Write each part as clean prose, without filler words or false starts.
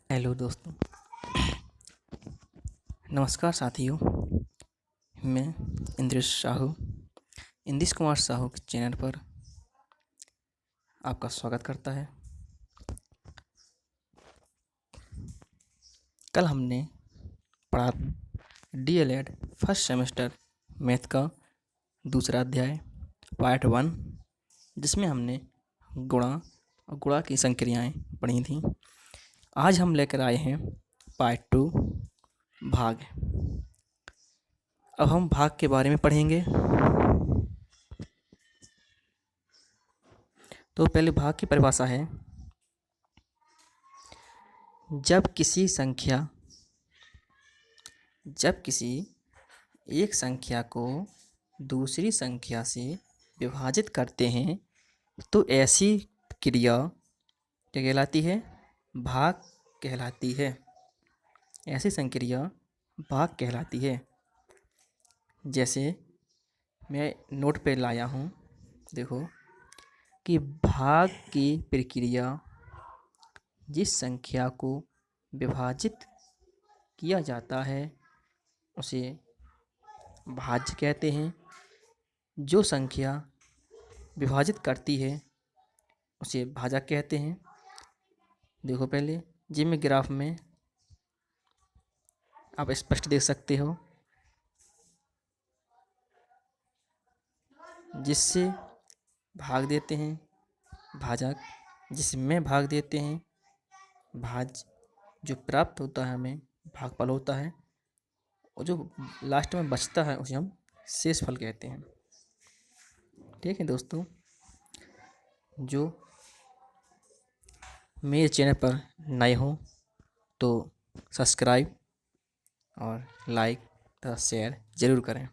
Hello दोस्तों, नमस्कार साथियों। मैं इंद्रेश साहू, इंद्रेश कुमार साहू के चैनल पर आपका स्वागत करता है। कल हमने पढ़ा डीएलएड फर्स्ट सेमेस्टर मैथ का दूसरा अध्याय पार्ट 1, जिसमें हमने गुणा और गुणा की संक्रियाएं पढ़ी थीं। आज हम लेकर आए हैं पार्ट 2 भाग। अब हम भाग के बारे में पढ़ेंगे। तो पहले भाग की परिभाषा है, जब किसी एक संख्या को दूसरी संख्या से विभाजित करते हैं तो ऐसी क्रिया क्या कहलाती है? भाग कहलाती है। ऐसी संक्रिया भाग कहलाती है। जैसे मैं नोट पे लाया हूँ, देखो कि भाग की प्रक्रिया जिस संख्या को विभाजित किया जाता है उसे भाज्य कहते हैं। जो संख्या विभाजित करती है उसे भाजक कहते हैं। देखो पहले जिसमें ग्राफ में आप स्पष्ट देख सकते हो, जिससे भाग देते हैं भाजक, जिसमें भाग देते हैं भाज्य। जो प्राप्त होता है हमें भागफल होता है, और जो लास्ट में बचता है उसे हम शेषफल कहते हैं। ठीक है दोस्तों, जो मेरे चैनल पर नए हो तो सब्सक्राइब और लाइक तथा शेयर ज़रूर करें।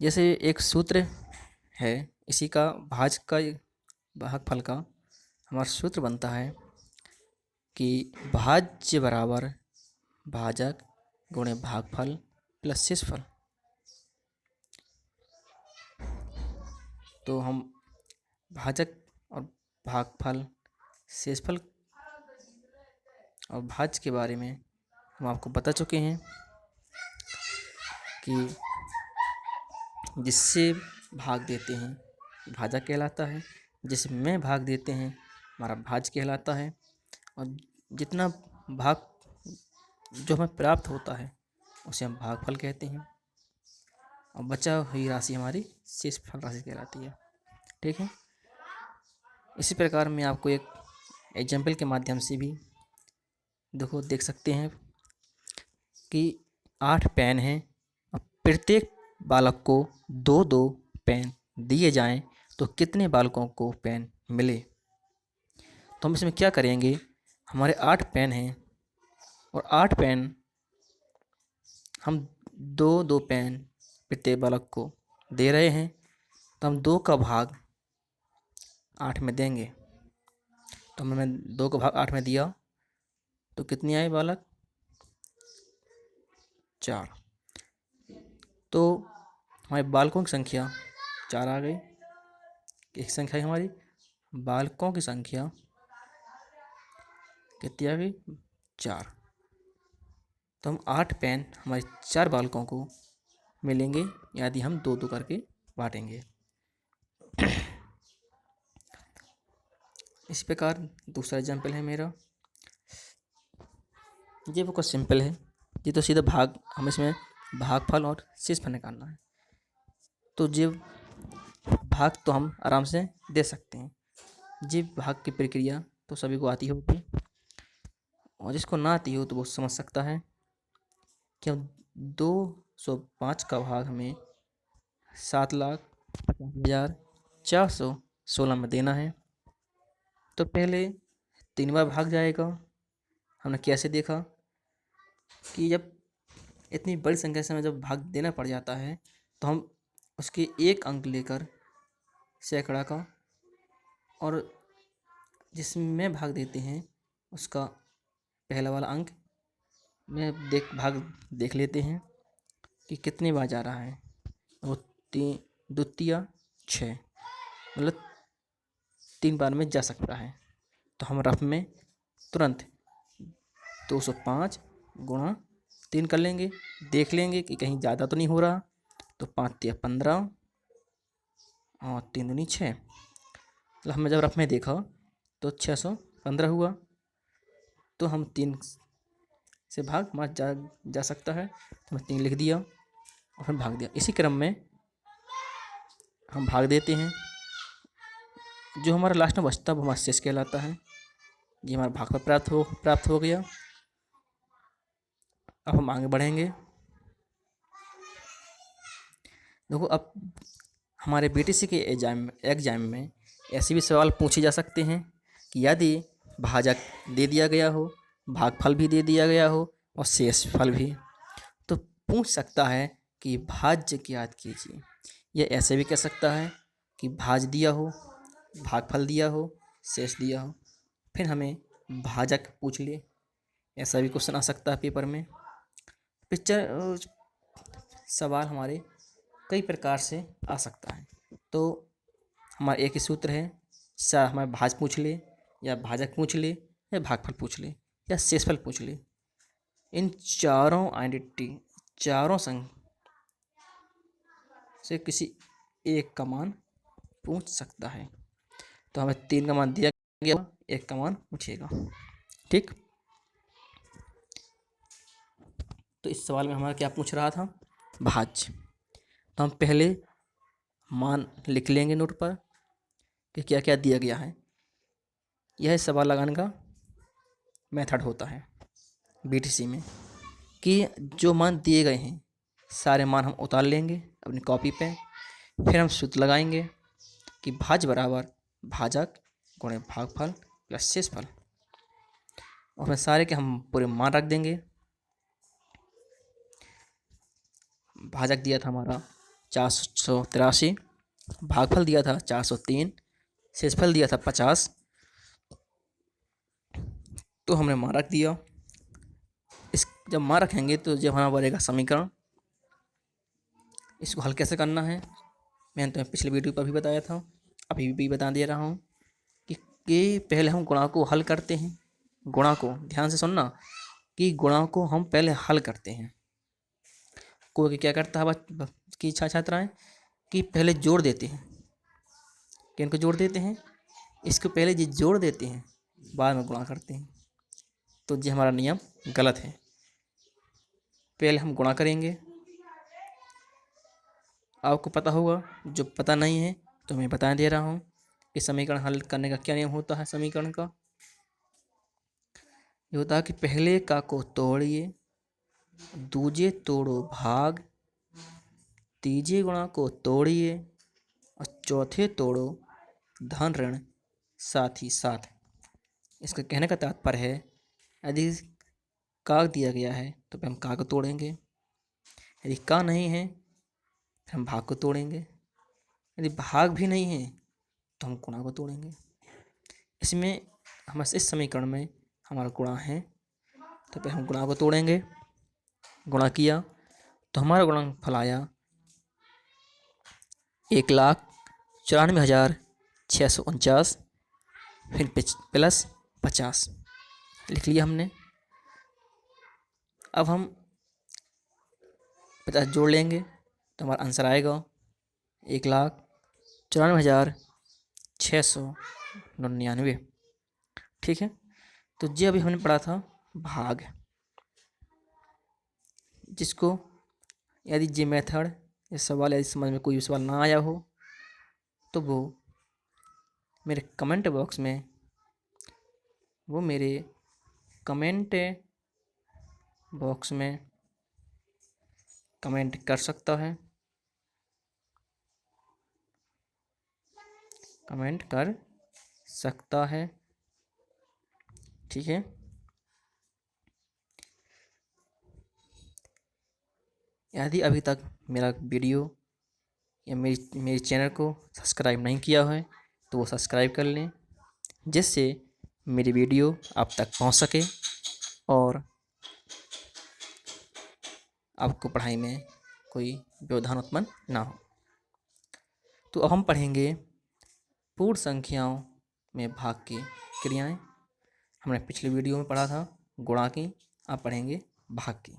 जैसे एक सूत्र है, इसी का भागफल का हमारा सूत्र बनता है कि भाज्य बराबर भाजक गुणे भागफल प्लस शेषफल। तो हम भाजक और भागफल, शेषफल और भाज्य के बारे में हम आपको बता चुके हैं कि जिससे भाग देते हैं भाजक कहलाता है, जिसमें भाग देते हैं हमारा भाज्य कहलाता है, और जितना भाग जो हमें प्राप्त होता है उसे हम भागफल कहते हैं, और बचा हुई राशि हमारी शेषफल राशि कहलाती है। ठीक है, इसी प्रकार मैं आपको एक एग्जाम्पल के माध्यम से भी देख सकते हैं कि 8 पेन हैं और प्रत्येक बालक को 2-2 पेन दिए जाएं तो कितने बालकों को पेन मिले। तो हम इसमें क्या करेंगे, हमारे 8 पेन हैं और 8 पेन हम 2-2 पेन प्रत्येक बालक को दे रहे हैं, तो हम 2 का भाग 8 में देंगे। तो हमने 2 का भाग 8 में दिया तो कितनी आए बालक? 4। तो हमारे बालकों की संख्या 4 आ गई। एक संख्या है हमारी, बालकों की संख्या कितनी आ गई? 4। तो हम 8 पेन हमारे 4 बालकों को मिलेंगे यदि हम 2-2 करके बांटेंगे। इस प्रकार दूसरा एग्जाम्पल है मेरा, ये बहुत सिंपल है। ये तो सीधा भाग, हम इसमें भागफल और शेषफल निकालना है। तो ये भाग तो हम आराम से दे सकते हैं। ये भाग की प्रक्रिया तो सभी को आती होगी, और जिसको ना आती हो तो वो समझ सकता है कि हम 205 का भाग हमें 7,50,416 में देना है। तो पहले 3 बार भाग जाएगा। हमने कैसे देखा कि जब इतनी बड़ी संख्या से हमें जब भाग देना पड़ जाता है तो हम उसके एक अंक लेकर सैकड़ा का, और जिसमें भाग देते हैं उसका पहला वाला अंक में भाग देख लेते हैं कि कितने बार जा रहा है। वो 3 द्वितीय 6, मतलब 3 बार में जा सकता है। तो हम रफ में तुरंत 205 गुणा 3 कर लेंगे, देख लेंगे कि कहीं ज़्यादा तो नहीं हो रहा। तो 5 तिया 15 और 3 दूनी 6। मतलब हमने जब रफ में देखा तो 615 हुआ। तो हम 3 से भाग हमारा जा सकता है, तो मैं 3 लिख दिया और फिर भाग दिया। इसी क्रम में हम भाग देते हैं, जो हमारा लास्ट में बचता है वो हमारा शेष कहलाता है। ये हमारा भाग पर प्राप्त हो गया। अब हम आगे बढ़ेंगे। देखो, अब हमारे बीटीसी के एग्जाम में ऐसे भी सवाल पूछे जा सकते हैं कि यदि भाजक दे दिया गया हो, भागफल भी दे दिया गया हो और शेष फल भी, तो पूछ सकता है कि भाज्य ज्ञात कीजिए। यह ऐसे भी कह सकता है कि भाज्य दिया हो, भागफल दिया हो, शेष दिया हो, फिर हमें भाजक पूछ ले। ऐसा भी क्वेश्चन आ सकता है पेपर में। पिक्चर सवाल हमारे कई प्रकार से आ सकता है। तो हमारा एक ही सूत्र है, चाहे हमारे भाज पूछ ले या भाजक पूछ ले या भागफल पूछ ले या शेषफल पूछ ले, इन चारों आइडेंटिटी, चारों संग से किसी एक का मान पूछ सकता है। तो हमें 3 का मान दिया गया, 1 का मान पूछेगा। ठीक, तो इस सवाल में हमारा क्या पूछ रहा था, भाज्य। तो हम पहले मान लिख लेंगे नोट पर कि क्या क्या दिया गया है। यह सवाल लगाने का मेथड होता है बीटीसी में कि जो मान दिए गए हैं सारे मान हम उतार लेंगे अपनी कॉपी पे, फिर हम सूत्र लगाएंगे कि भाज्य बराबर भाजक गुणे भागफल प्लस शेषफल, और फिर सारे के हम पूरे मान रख देंगे। भाजक दिया था हमारा 483, भागफल दिया था 403, शेषफल दिया था 50। तो हमने मान रख दिया। इस जब मान रखेंगे तो जब हमारा बनेगा समीकरण, इसको हल कैसे करना है मैंने तुम्हें पिछले वीडियो पर भी बताया था, अभी भी बता दे रहा हूँ कि पहले हम गुणा को हल करते हैं। गुणा को ध्यान से सुनना कि गुणा को हम पहले हल करते हैं। कोई क्या करता है कि छात्राएं कि पहले जोड़ देते हैं, कि इनको जोड़ देते हैं, इसको पहले जी जोड़ देते हैं, बाद में गुणा करते हैं। तो ये हमारा नियम गलत है। पहले हम गुणा करेंगे। आपको पता होगा, जो पता नहीं है तो मैं बता दे रहा हूँ कि समीकरण हल करने का क्या नियम होता है। समीकरण का ये होता है कि पहले का को तोड़िए, दूजे तोड़ो भाग, तीजे गुणा को तोड़िए और चौथे तोड़ो धन ऋण साथ ही साथ। इसका कहने का तात्पर्य है, यदि का दिया गया है तो फिर हम का को तोड़ेंगे, यदि का नहीं है फिर हम भाग को तोड़ेंगे, यदि भाग भी नहीं है तो हम गुणा को तोड़ेंगे। इसमें हम इस समीकरण में हमारा गुणा है तो फिर हम गुणा को तोड़ेंगे। गुणा किया तो हमारा गुणनफल आया 1,94,649, फिर प्लस 50 लिख लिया हमने। अब हम 50 जोड़ लेंगे तो हमारा आंसर आएगा 1,94,699। ठीक है, तो ये अभी हमने पढ़ा था भाग, जिसको यदि ये मेथड, ये सवाल यदि समझ में कोई सवाल ना आया हो तो वो मेरे कमेंट बॉक्स में, कमेंट कर सकता है, कमेंट कर सकता है। ठीक है, यदि अभी तक मेरा वीडियो या मेरी चैनल को सब्सक्राइब नहीं किया है तो वो सब्सक्राइब कर लें, जिससे मेरी वीडियो आप तक पहुंच सके और आपको पढ़ाई में कोई व्यवधान उत्पन्न ना हो। तो अब हम पढ़ेंगे पूर्ण संख्याओं में भाग की क्रियाएं। हमने पिछले वीडियो में पढ़ा था गुणा की, अब पढ़ेंगे भाग की।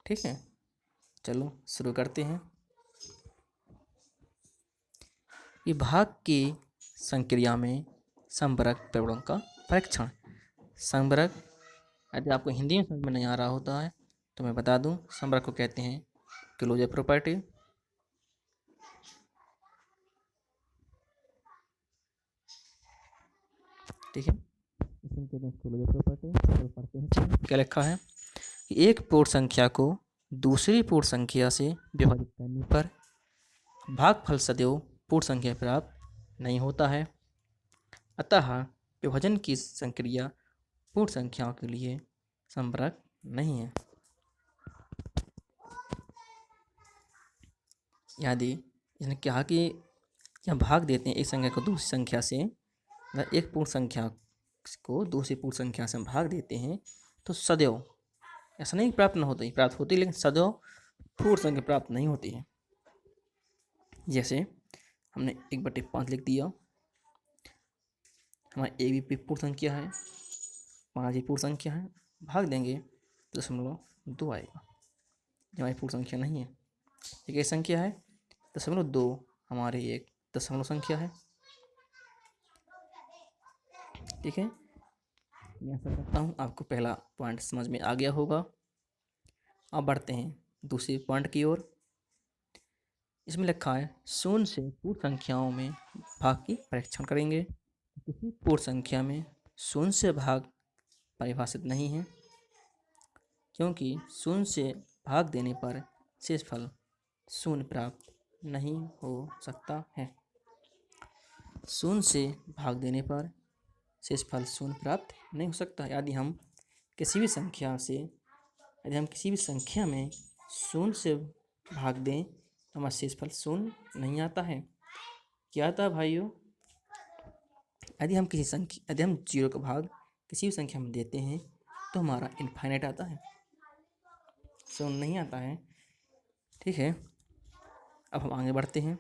ठीक है, चलो शुरू करते हैं। कि भाग की संक्रिया में संवरक प्रवणों का परीक्षण। संवरक यदि आपको हिंदी में समझ में नहीं आ रहा होता है तो मैं बता दूं, संवरक को कहते हैं क्लोजर प्रॉपर्टी। ठीक है, इसमें कहते हैं क्लोजर प्रॉपर्टी। तो पढ़ते हैं क्या लिखा है कि एक पूर्ण संख्या को दूसरी पूर्ण संख्या से विभाजित करने पर भागफल सदैव पूर्ण संख्या प्राप्त नहीं होता है। अतः विभाजन की संक्रिया पूर्ण संख्याओं के लिए संवरक नहीं है। यदि इसने कहा कि जब भाग देते हैं एक संख्या को दूसरी संख्या से, एक पूर्ण संख्या को दूसरी पूर्ण संख्या से भाग देते हैं तो सदैव, ऐसा नहीं प्राप्त न होती, प्राप्त होती, लेकिन सदैव पूर्ण संख्या प्राप्त नहीं होती है। जैसे हमने 1/5 लिख दिया, हमारी एक भी पूर्ण संख्या है, 5 भी पूर्ण संख्या है, भाग देंगे तो 0.2 आएगा। जो हमारी पूर्ण संख्या नहीं है, एक संख्या है 0.2, हमारी एक दशमलव संख्या है। ठीक है, मैं आशा करता हूँ आपको पहला पॉइंट समझ में आ गया होगा। अब बढ़ते हैं दूसरे पॉइंट की ओर। इसमें लिखा है शून्य से पूर्ण संख्याओं में भाग की परीक्षण करेंगे। किसी पूर्ण संख्या में शून्य से भाग परिभाषित नहीं है, क्योंकि शून्य से भाग देने पर शेषफल शून्य प्राप्त नहीं हो सकता है। शून्य से भाग देने पर शेषफल शून्य प्राप्त नहीं हो सकता। यदि हम किसी भी संख्या में शून्य से भाग दें तो हमारा शेषफल शून्य नहीं आता है। क्या आता है भाइयों? यदि हम 0 का भाग किसी भी संख्या में देते हैं तो हमारा इनफाइनाइट आता है, शून्य नहीं आता है। ठीक है, अब हम आगे बढ़ते हैं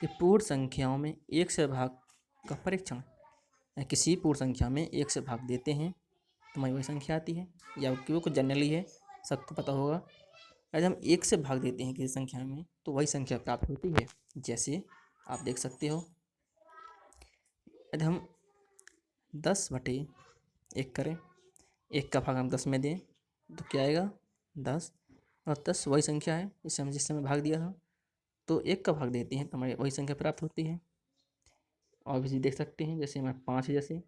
कि पूर्ण संख्याओं में 1 से भाग का परीक्षण। किसी पूर्ण संख्या में 1 से भाग देते हैं तो हमारी वही संख्या आती है, या क्योंकि जनरली है, सबको पता होगा। यदि हम 1 से भाग देते हैं किसी संख्या में तो वही संख्या प्राप्त होती है। जैसे आप देख सकते हो, यदि हम 10/1 करें, 1 का भाग हम 10 में दें तो क्या आएगा? 10, और 10 वही संख्या है जिस समय भाग दिया था, तो 1 का भाग देते हैं तो हमारी वही संख्या प्राप्त होती है। और भी देख सकते हैं, जैसे हमारे 5 है, जैसे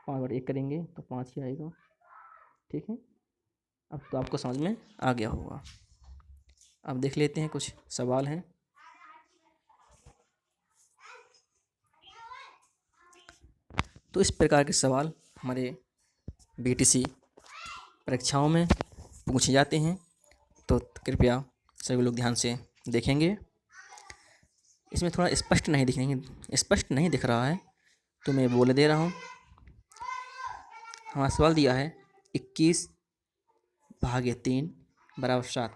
5/1 करेंगे तो 5 ही आएगा। ठीक है, अब तो आपको समझ में आ गया होगा। अब देख लेते हैं, कुछ सवाल हैं। तो इस प्रकार के सवाल हमारे बीटीसी परीक्षाओं में पूछे जाते हैं, तो कृपया सभी लोग ध्यान से देखेंगे। इसमें थोड़ा स्पष्ट नहीं दिख रहा है तो मैं बोल दे रहा हूँ। हमारा सवाल दिया है 21/3 = 7,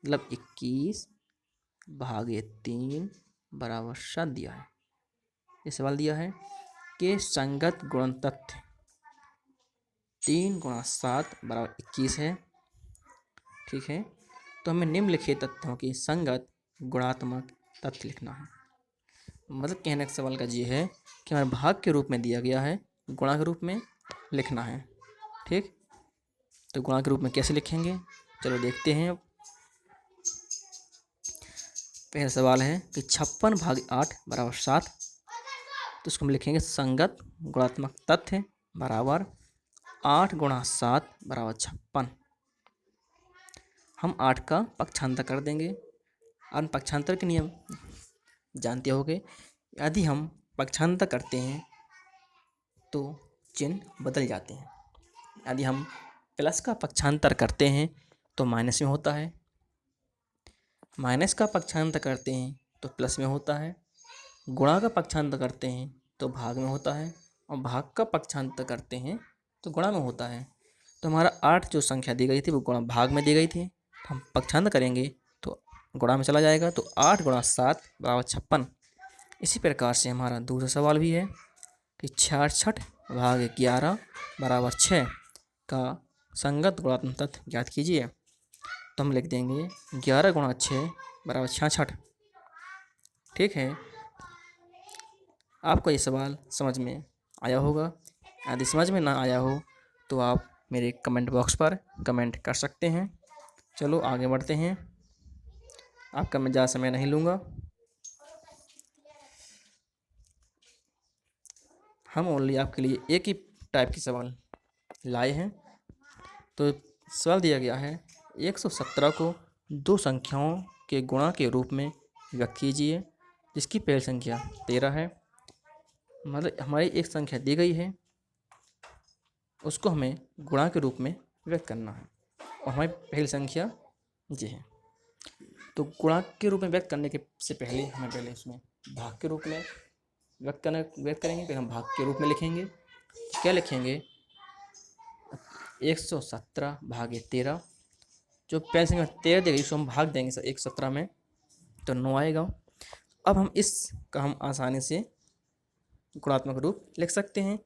मतलब 21/3 = 7 दिया है। ये सवाल दिया है कि संगत गुणन तथ्य 3 × 7 = 21 है। ठीक है, तो हमें निम्नलिखित तथ्यों की संगत गुणात्मक तथ्य लिखना है। मतलब कहने का सवाल का ये है कि हमारे भाग के रूप में दिया गया है, गुणा के रूप में लिखना है। ठीक, तो गुणा के रूप में कैसे लिखेंगे, चलो देखते हैं। पहला सवाल है कि 56/8 = 7, तो उसको हम लिखेंगे संगत गुणात्मक तथ्य बराबर 8 × 7 = 56। हम 8 का पक्षांतर कर देंगे। और पक्षांतर के नियम जानते होगे, यदि हम पक्षांतर करते हैं तो चिन्ह बदल जाते हैं। यदि हम प्लस का पक्षांतर करते हैं तो माइनस में होता है, माइनस का पक्षांतर करते हैं तो प्लस में होता है, गुणा का पक्षांतर करते हैं तो भाग में होता है, और भाग का पक्षांतर करते हैं तो गुणा में होता है। तो हमारा 8 जो संख्या दी गई थी वो गुणा भाग में दी गई थी, तो हम पक्षांतर करेंगे तो गुणा में चला जाएगा, तो 8 × 7 = 56। इसी प्रकार से हमारा दूसरा सवाल भी है कि 66 भाग 11 बराबर 6 का संगत गुणात्मक तत्व ज्ञात कीजिए। तो हम लिख देंगे 11 गुणा 6 बराबर 66। ठीक है, आपको ये सवाल समझ में आया होगा। यदि समझ में ना आया हो तो आप मेरे कमेंट बॉक्स पर कमेंट कर सकते हैं। चलो आगे बढ़ते हैं, आपका मैं ज़्यादा समय नहीं लूँगा। हम ओनली आपके लिए एक ही टाइप के सवाल लाए हैं। तो सवाल दिया गया है 117 को दो संख्याओं के गुणा के रूप में व्यक्त कीजिए, जिसकी पहली संख्या 13 है। मतलब हमारी एक संख्या दी गई है, उसको हमें गुणा के रूप में व्यक्त करना है और हमारी पहली संख्या ये है। तो गुणा के रूप में व्यक्त करने के से पहले हमें पहले इसमें भाग के रूप में व्यक्त करेंगे। फिर हम भाग के रूप में लिखेंगे। क्या लिखेंगे? 117 भागे 13। जो पहली संख्या 13 दी गई उसको हम भाग देंगे 117 में, तो 9 आएगा। अब हम इसका हम आसानी से गुणात्मक रूप लिख सकते हैं।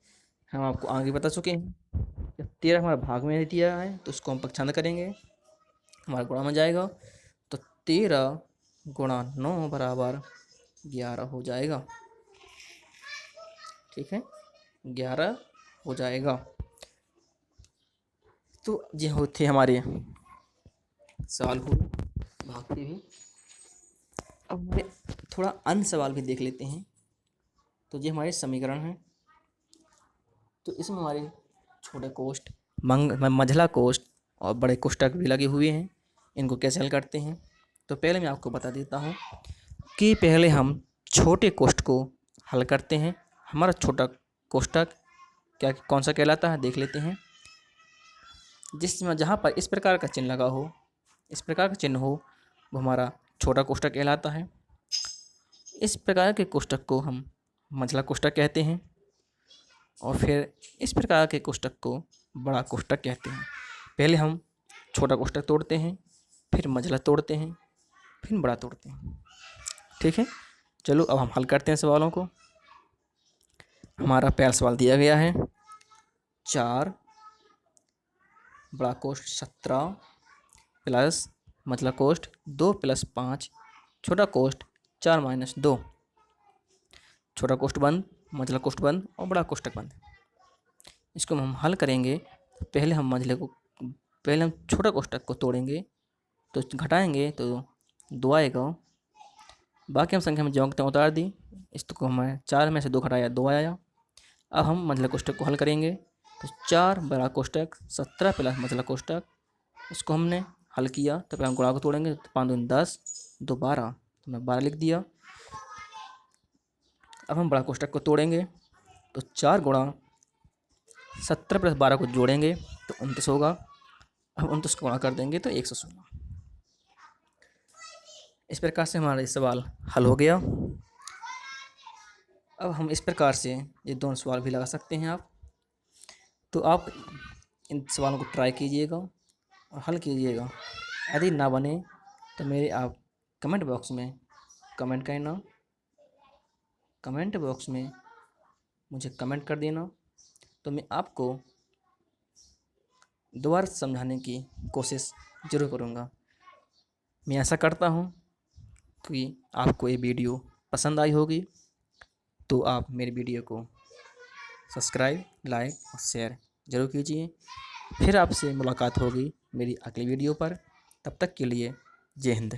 हम आपको आगे बता चुके हैं, जब 13 हमारा भाग में दिया है तो उसको हम पक्षांतर करेंगे, हमारा गुणा में जाएगा। तो 13 गुणा 9 बराबर 11 हो जाएगा। ठीक है, 11 हो जाएगा। तो ये होते हमारे सवाल हो भाग के भी। अब हमें थोड़ा अन्य सवाल भी देख लेते हैं। तो ये हमारे समीकरण हैं। तो इसमें हमारे छोटे कोष्ठ, मझला कोष्ठ और बड़े कोष्ठक भी लगे हुए हैं। इनको कैसे हल करते हैं? तो पहले मैं आपको बता देता हूँ कि पहले हम छोटे कोष्ठ को हल करते हैं। हमारा छोटा कोष्ठक क्या कौन सा कहलाता है देख लेते हैं। जिसमें जहाँ पर इस प्रकार का चिन्ह लगा हो, इस प्रकार का चिन्ह हो, वो हमारा छोटा कोष्ठक कहलाता है। इस प्रकार के कोष्ठक को हम मझला कोष्ठक कहते हैं और फिर इस प्रकार के कोष्ठक को बड़ा कोष्ठक कहते हैं। पहले हम छोटा कोष्ठक तोड़ते हैं, फिर मझला तोड़ते हैं, फिर बड़ा तोड़ते हैं। ठीक है, चलो अब हम हल करते हैं सवालों को। हमारा पहला सवाल दिया गया है 4 बड़ा कोष्ठ 17 प्लस मझला कोष्ठ 2 + 5 छोटा कोष्ठ 4 - 2। छोटा कोष्ठ बंद, मझला कोष्ठ बंद और बड़ा कोष्ठक बंद। इसको हम हल करेंगे। पहले हम छोटा कोष्ठक को तोड़ेंगे, तो घटाएंगे तो 2 आएगा। बाकी हम संख्या में ज्यों उतार दी। इसको हमें 4 में से 2 घटाया 2 आया। अब हम मझला कोष्ठक को हल करेंगे। तो 4 बड़ा कोष्ठक 17 प्लस मझला कोष्ठक, इसको हमने हल किया। तो पहले हम गुणा को तोड़ेंगे। तो 5 दूनी 10, 2 12, तो मैं 12 लिख दिया। अब हम बड़ा कोष्ठक को तोड़ेंगे। तो 4 गुणा 17 + 12 को जोड़ेंगे तो 29 होगा। अब 29 को गुणा कर देंगे तो 116। इस प्रकार से हमारा सवाल हल हो गया। अब हम इस प्रकार से ये दोनों सवाल भी लगा सकते हैं आप। तो आप इन सवालों को ट्राई कीजिएगा और हल कीजिएगा। यदि ना बने तो मेरे आप कमेंट बॉक्स में कमेंट करना। कमेंट बॉक्स में मुझे कमेंट कर देना, तो मैं आपको दोबारा समझाने की कोशिश ज़रूर करूँगा। मैं आशा करता हूँ कि आपको ये वीडियो पसंद आई होगी। तो आप मेरी वीडियो को सब्सक्राइब, लाइक और शेयर ज़रूर कीजिए। फिर आपसे मुलाकात होगी मेरी अगली वीडियो पर। तब तक के लिए जय हिंद।